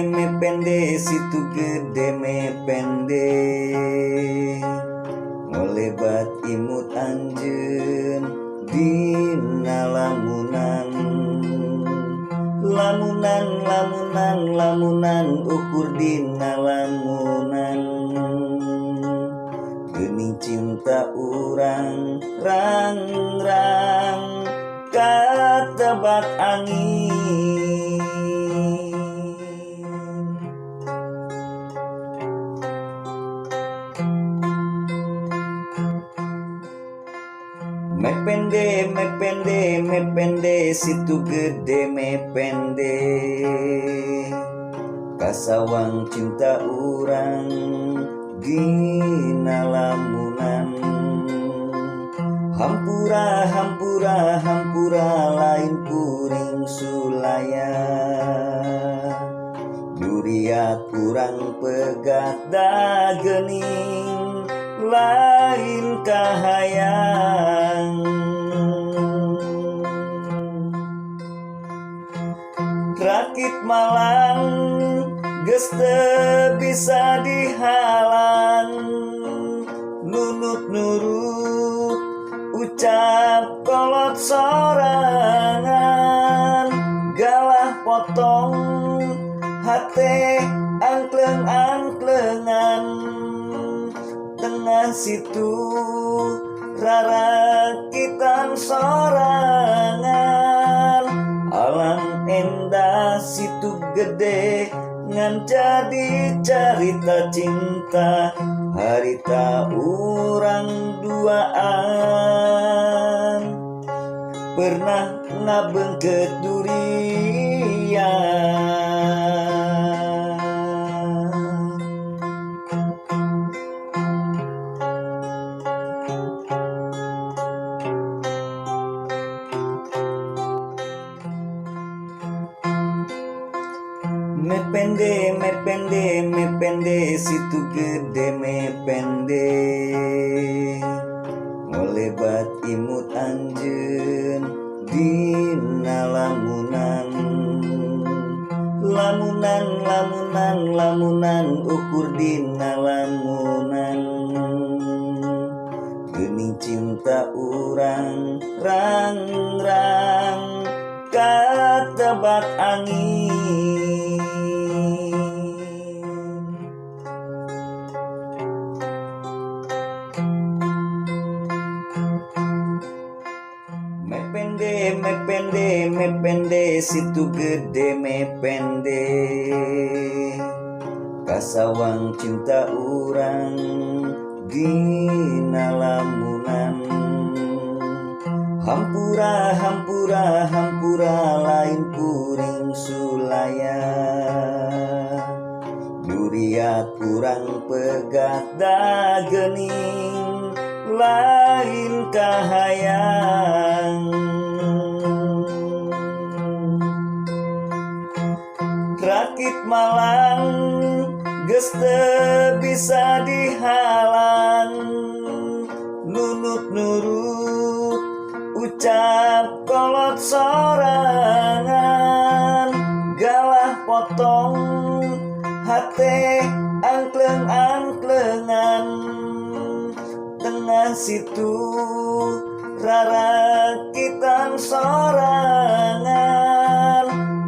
Mepende, situ gede mepende. Ngolebat imut anjeun dina lamunan. Lamunan ukur dina lamunan. Geuning cinta urang rang katebak angin. Mepende, situ gede mepende. Kasawang cinta urang dina lamunan. Hampura lain kuring sulaya. Duriat urang pegat da geuning lain kahayang. Rakit malang geus teu bisa dihalang. Nunut nurut ucap kolot sorangan. Galah potong hate angkleng-angklengan. Tengah situ rarakitan sorangan. Alam endah situ gede ngan jadi carita cinta. Harita urang duaan pernah ngabeungkeut durian. Mepende, situ gede mepende. Ngolebat imut anjeun dina lamunan. Lamunan ukur dina lamunan. Geuning cinta urang rang katebak angin. Mepende, situ gede mepende. Kasawang cinta urang dina lamunan. Hampura lain kuring sulaya. Duriat urang pegat da geuning lain kahayang. Rakit malang geus teu bisa dihalang. Nunut nurut ucap kolot sorangan. Galah potong hate angkleng-angklengan. Tengah situ rarakitan sorangan.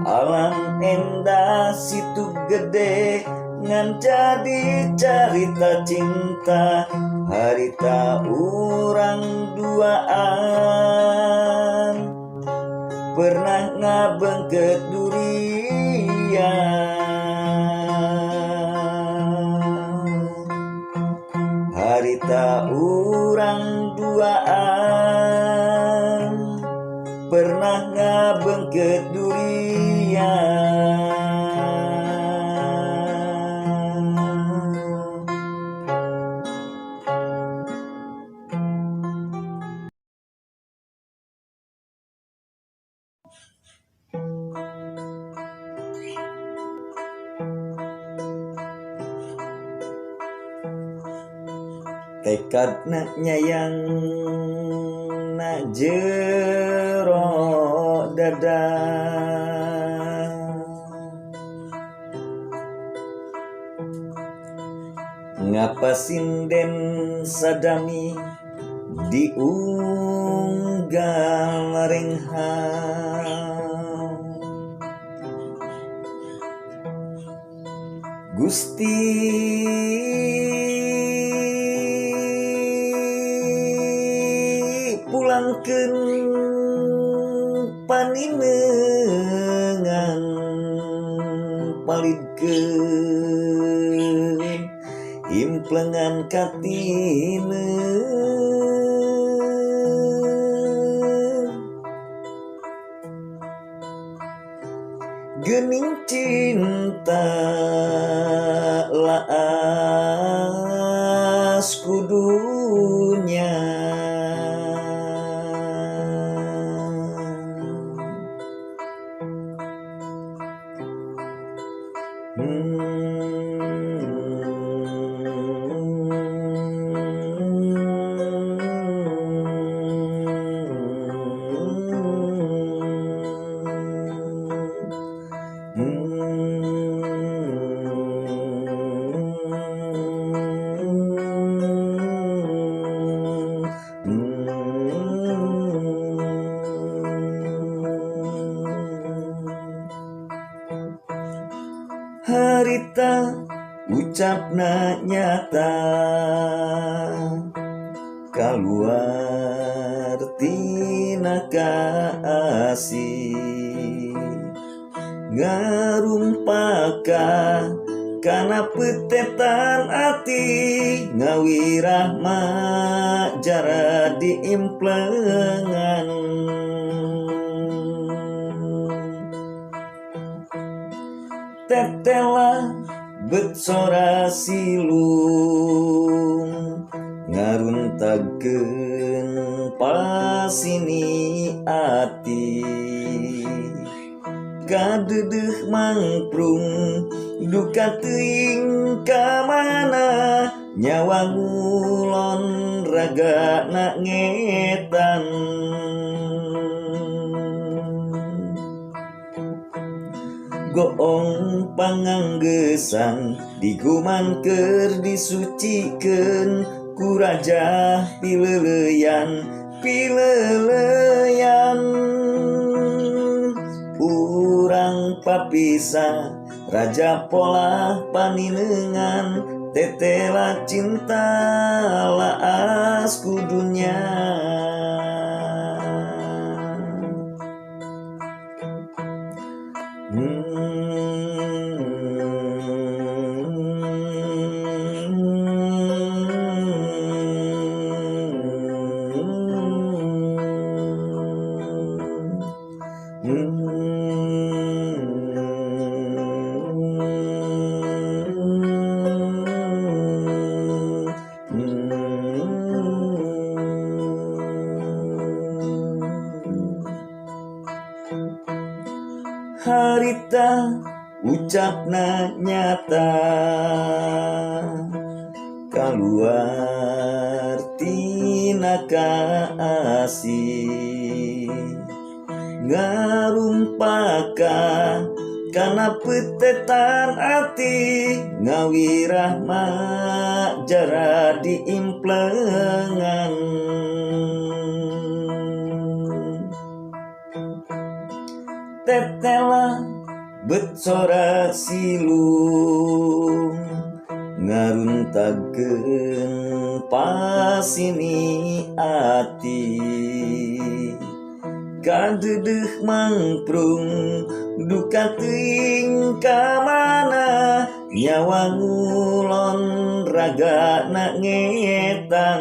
Alam endah situ gede ngan jadi carita cinta. Harita urang duaan pernah ngabeungkeut durian. Harita urang duaan pernah ngabeungkeut durian. tekadna nyayang na jero dada. Ngapa sinden sadami diunggal renghang, Gusti pulangkeun paninengan, palidkeun himplengan katineuh, geuning cinta laas kudunya. Harita ucapna nyata kaluar tina kaasih, ngarumpaka kana petetan ati, ngawirah jara diimplengan. Tetela betsora silung, ngaruntagkeun pasini ati, kadedeuh mangprung duka teuing ka mana, nyawa ngulon ragana ngetan. Goong panganggesan diguman keur disucikeun ku raja pileleyan, pileleyan. Urang papisa raja pola paninengan, tetela cinta laas kudunya. Harita ucapna nyata kaluar tina kaasih, ngarumpaka kana petetan ati, ngawirah jara diimplengan. Tetela betsora silung, ngaruntagkeun pasini ati, kadedeuh mangprung duka teuing ka mana, nyawa ngulon ragana ngetan.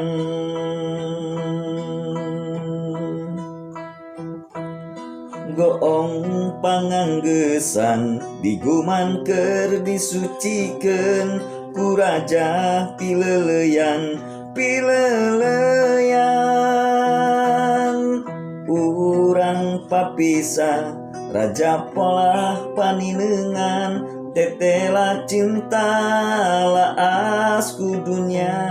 Goong panganggesan diguman keur disucikeun ku raja pileleyan, pileleyan. Urang papisa raja pola paninengan, tetela cinta laas kudunya.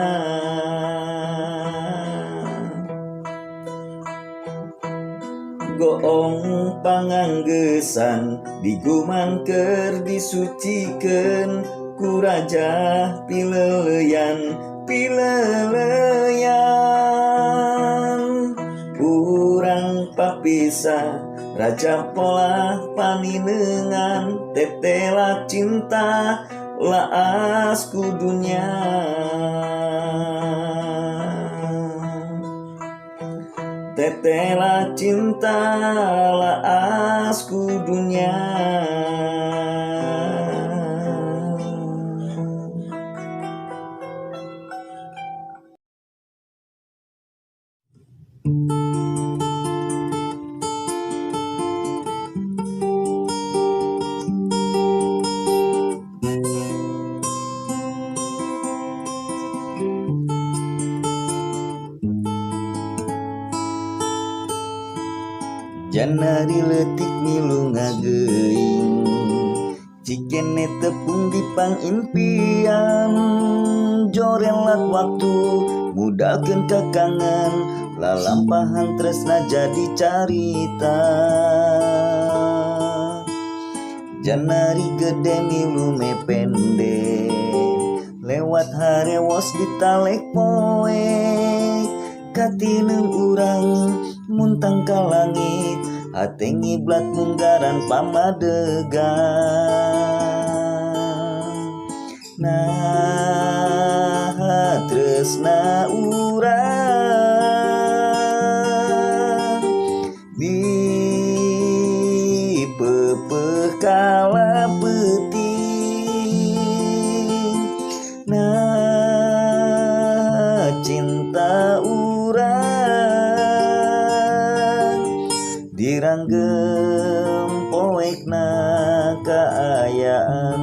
goong panganggesan diguman keur disucikeun ku raja pileleyan urang papisa raja pola paninengan tetela cinta laas ku dunya tetela cinta laas ku dunya. Janari letik milu ngageuing cikene tepung dipang impian jorelat waktu mudahkeun kakangan lalampahan tresna jadi carita janari gede milu mepende lewat harewos ditalek poek katineng urang muntang ka langit hate ngiblat munggaran pamadegan nah tresna urang di pepeh kala peuting nah cinta diranggem poekna kaayaan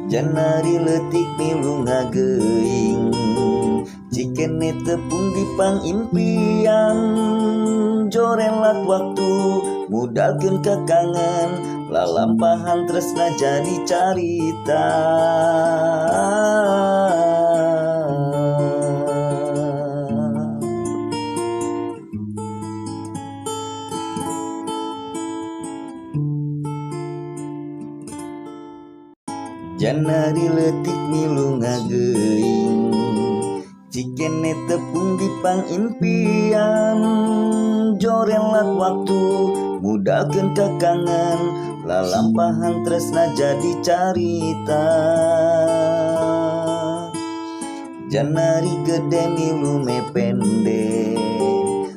janari letik milu ngageuing cikene tepung dipang impian jorelat waktu mudahkeun kakangan lalampahan tresna jadi carita janari letik milu ngageuing cikene tepung dipang impian jorelat waktu mudahkeun kakangan lalampahan tresna jadi carita janari gede milu mepende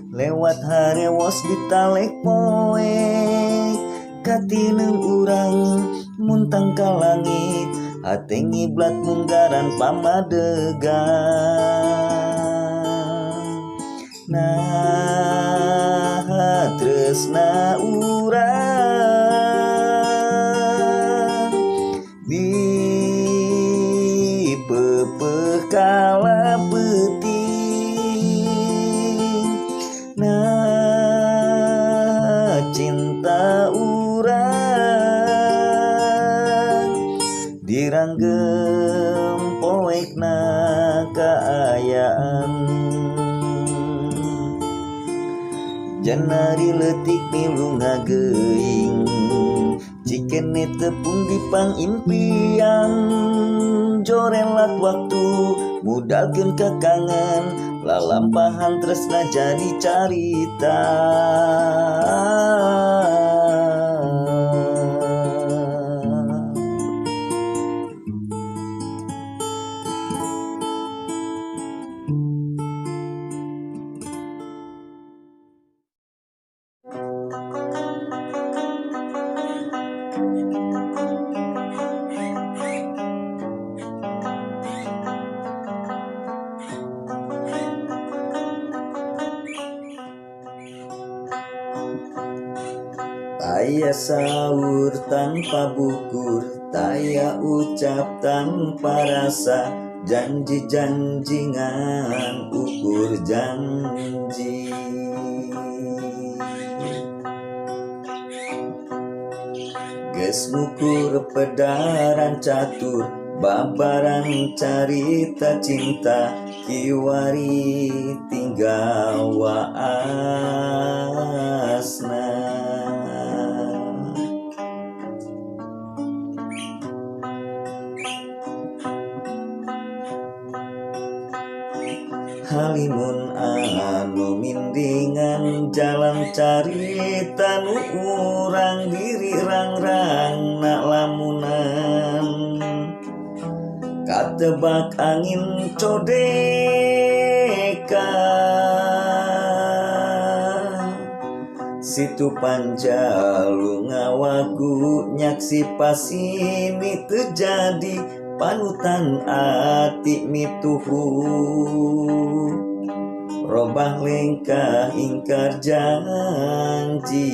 lewat harewos ditalek poek katineng urang muntang ka langit hate ngiblat munggaran pamadegan nah tresna urang di pepeh kala peuting nah cinta diranggem poekna kaayaan janari letik milu ngageuing cikene tepung dipang impian jorelat waktu mudahkeun kakangan lalampahan tresna jadi carita Taya sahur tanpa bukur, taya ucap tanpa rasa, janji-janjingan ukur janji. Geus ngukur pedaran catur, babaran carita cinta kiwari tinggal waasna. Halimun anu mindingan jalan carita nu urang diri rang-rang na lamunan katebak angin codeka situ panjalu ngawagu nyaksi pasini terjadi panutan ati mituhu robah lengkah ingkar janji.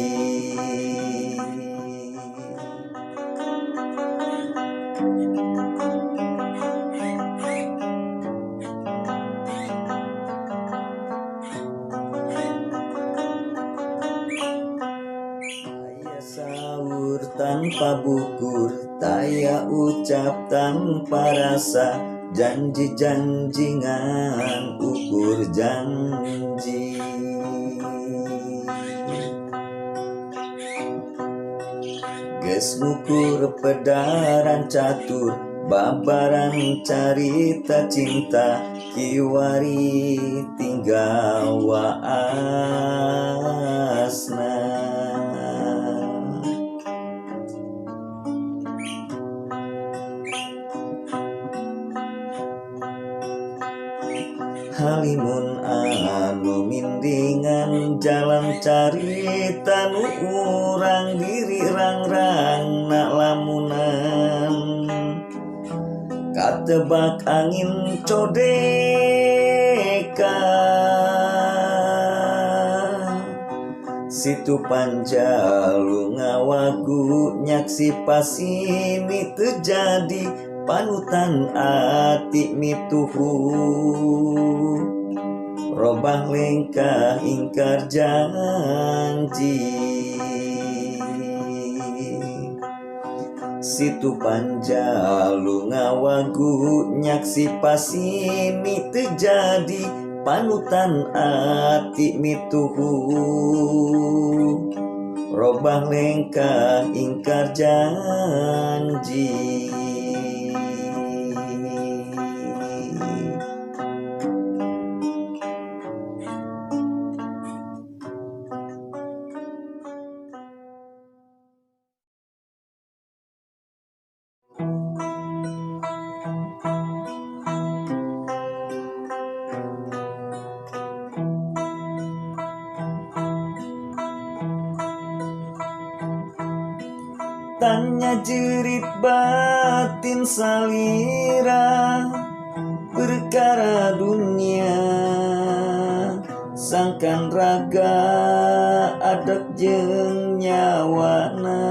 Sahur tanpa bukur, taya ucap tanpa rasa, janji-janjingan ukur janji. Geus ngukur pedaran catur, babaran carita cinta kiwari tinggal waasna. Halimun anu mindingan jalan carita nu urang diri rang-rang na lamunan katebak angin codeka situ panjalu ngawagu nyaksi pasini terjadi panutan ati mituhu robah lengkah ingkar janji. Situ panjalu ngawagu nyaksi pasini terjadi panutan ati mituhu robah lengkah ingkar janji. Tanya jerit batin salira perkara dunia sangkan raga adak jeung nyawana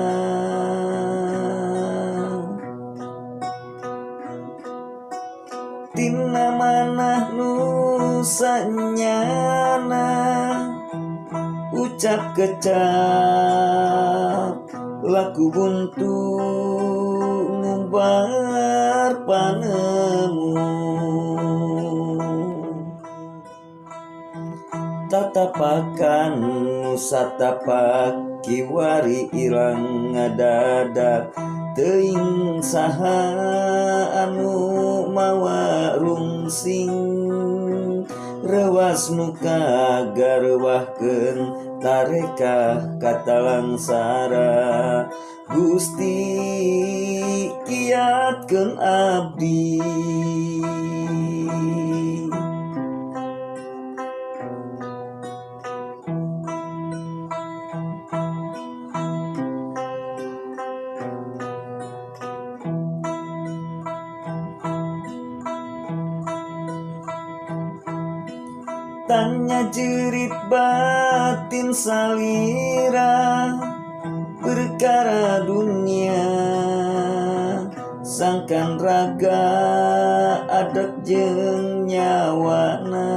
tina manah nu sanyana ucap kecap laku buntu ngumbar panemu tatapakan nusatapak kiwari ilang ngadadak teuing saha anu mawa rungsing rewas nuka garwahkeun tarekah kata langsara Gusti kiatkeun abdi. Tanya jerit batin salira perkara dunia sangkan raga adak jeung nyawana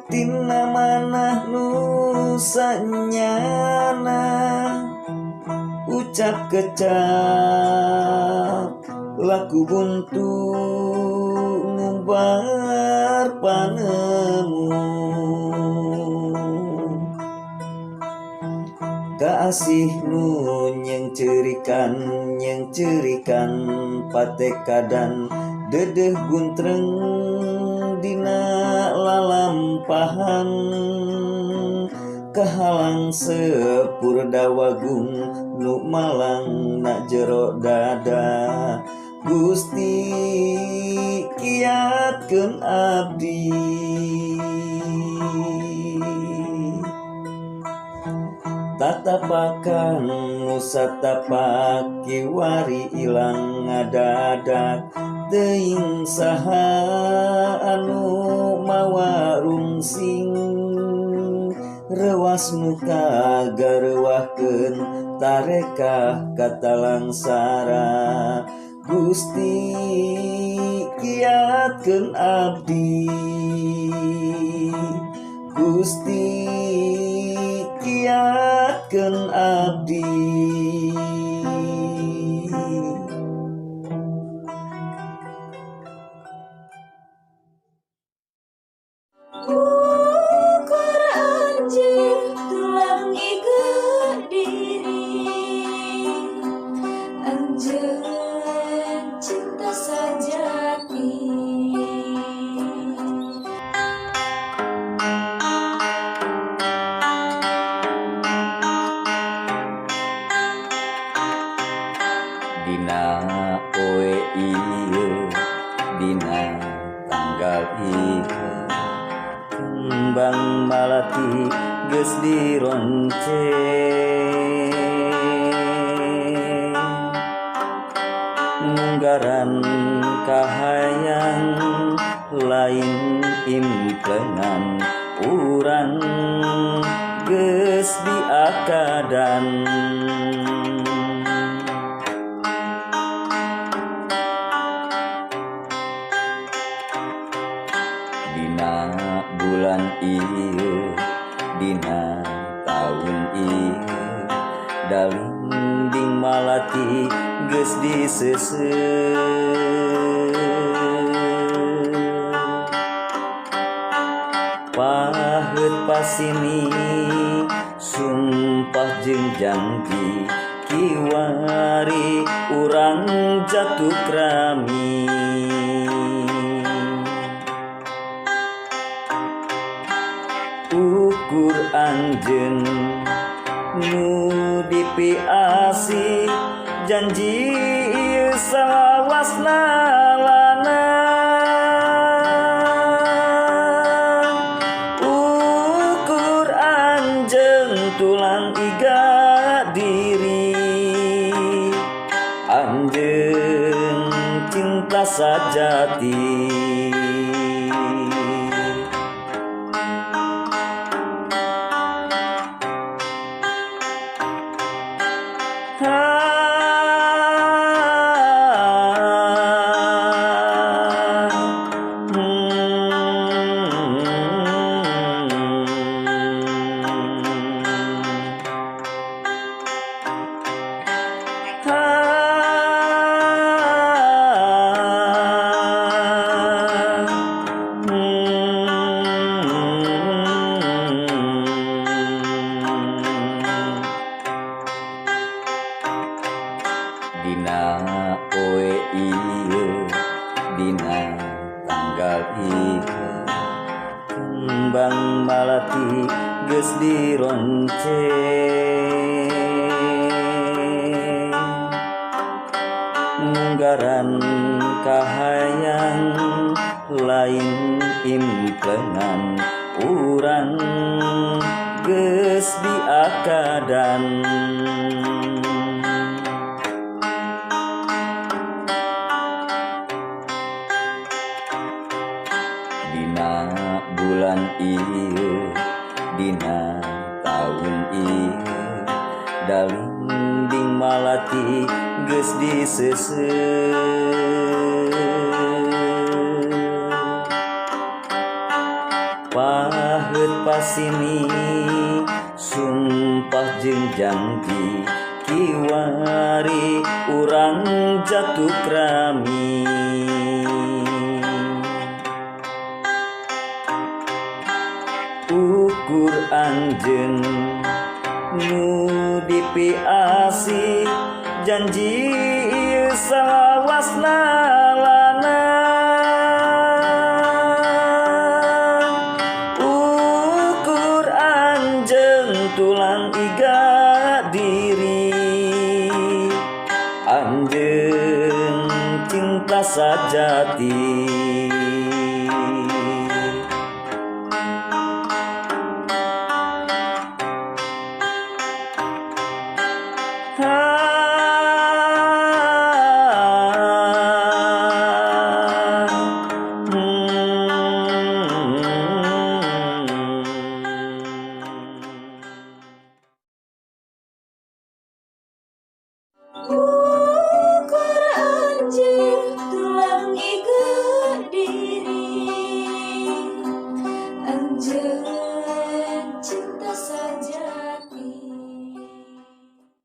tina manah nu sanyana kecap-kecap laku buntu ngumbar panemu kasih nu yang cerikan patekadan dedeh guntreng dina lalampahan kahalang sepur dawagung nu malang nak jero dada Gusti kiatkeun abdi tatapakan nusatapak kiwari ilang ngadadak teuing saha anu mawa rungsing rewas muka garewahkeun tarekah katalangsara Gusti kiatkeun abdi Gusti kiatkeun abdi ukur anjeun tulang ieu diri anjeun cinta sajati dina poe ieu dina tanggal ieu kembang malati geus dironceng munggaran kahayang lain implengan urang geus diakadan dina bulan ieu dina taun ieu dalinding malati geus diseuseuh paheut pasini sumpah jeung janji kiwari urang jatuh krami ukur anjeun nu dipiasi janji ieu salawasna lana ukur anjeun tulang iga diri anjeun cinta sajati dina poe ieu dina tanggal ieu kembang malati geus dironceng munggaran kahayang lain implengan urang geus diakadan dina bulan ieu dina taun ieu dalinding malati geus diseuseuh paheut pasini sumpah jeung janji kiwari urang jatuh rami ukur anjeun nu dipiasi janji ieu salawasna lana ukur anjeun tulang iga diri anjeun cinta sajati Ku